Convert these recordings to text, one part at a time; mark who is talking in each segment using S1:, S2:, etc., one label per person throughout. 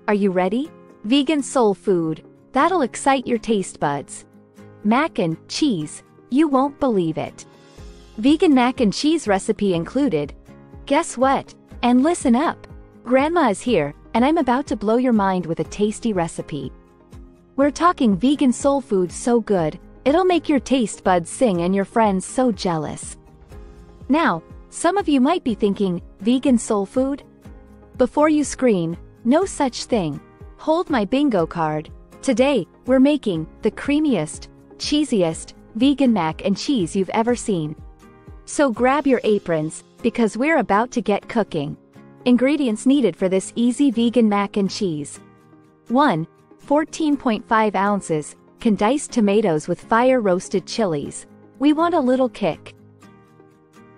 S1: Are you ready? Vegan soul food. That'll excite your taste buds. Mac and cheese. You won't believe it. Vegan mac and cheese recipe included. Guess what? And listen up. Grandma is here, and I'm about to blow your mind with a tasty recipe. We're talking vegan soul food so good, it'll make your taste buds sing and your friends so jealous. Now, some of you might be thinking, vegan soul food? Before you scream, no such thing. Hold my bingo card. Today, we're making the creamiest, cheesiest, vegan mac and cheese you've ever seen. So grab your aprons, because we're about to get cooking. Ingredients needed for this easy vegan mac and cheese. 1. 14.5 ounces, condensed tomatoes with fire-roasted chilies. We want a little kick.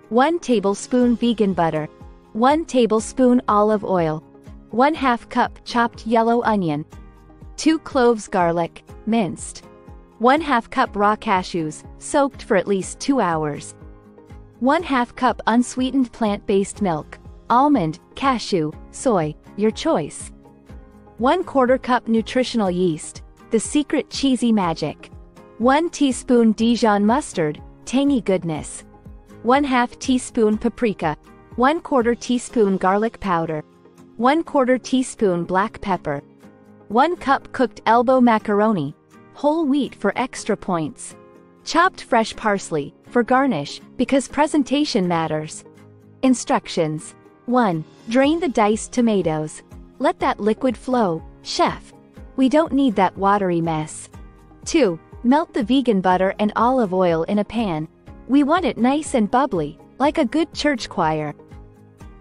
S1: 1 tablespoon vegan butter. 1 tablespoon olive oil. 1/2 cup chopped yellow onion. 2 cloves garlic, minced. 1/2 cup raw cashews, soaked for at least 2 hours. 1/2 cup unsweetened plant-based milk, almond, cashew, soy, your choice. 1/4 cup nutritional yeast, the secret cheesy magic. 1 teaspoon Dijon mustard, tangy goodness. 1/2 teaspoon paprika. 1/4 teaspoon garlic powder. 1/4 teaspoon black pepper. 1 cup cooked elbow macaroni, whole wheat for extra points. Chopped fresh parsley, for garnish, because presentation matters. Instructions. 1. Drain the diced tomatoes. Let that liquid flow, chef. We don't need that watery mess. 2. Melt the vegan butter and olive oil in a pan. We want it nice and bubbly, like a good church choir.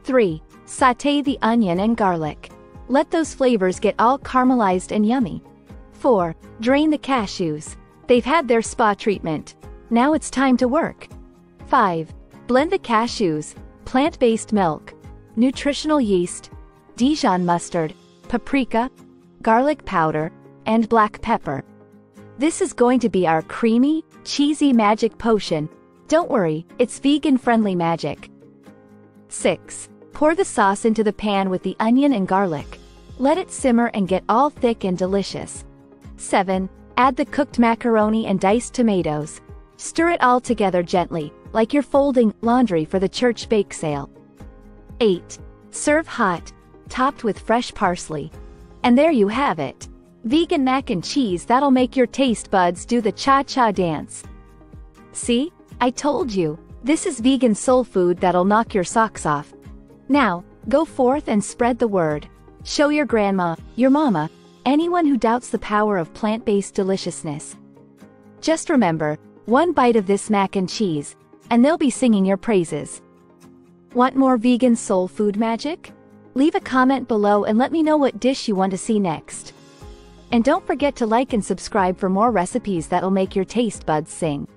S1: 3. Sauté the onion and garlic. Let those flavors get all caramelized and yummy. 4. Drain the cashews. They've had their spa treatment. Now it's time to work. 5. Blend the cashews, plant-based milk, nutritional yeast, Dijon mustard, paprika, garlic powder, and black pepper. This is going to be our creamy, cheesy magic potion. Don't worry, it's vegan-friendly magic. 6. Pour the sauce into the pan with the onion and garlic. Let it simmer and get all thick and delicious. 7. Add the cooked macaroni and diced tomatoes. Stir it all together gently, like you're folding laundry for the church bake sale. 8. Serve hot, topped with fresh parsley. And there you have it. Vegan mac and cheese that'll make your taste buds do the cha-cha dance. See? I told you, this is vegan soul food that'll knock your socks off. Now, go forth and spread the word. Show your grandma, your mama, anyone who doubts the power of plant-based deliciousness. Just remember, one bite of this mac and cheese, and they'll be singing your praises. Want more vegan soul food magic? Leave a comment below and let me know what dish you want to see next. And don't forget to like and subscribe for more recipes that'll make your taste buds sing.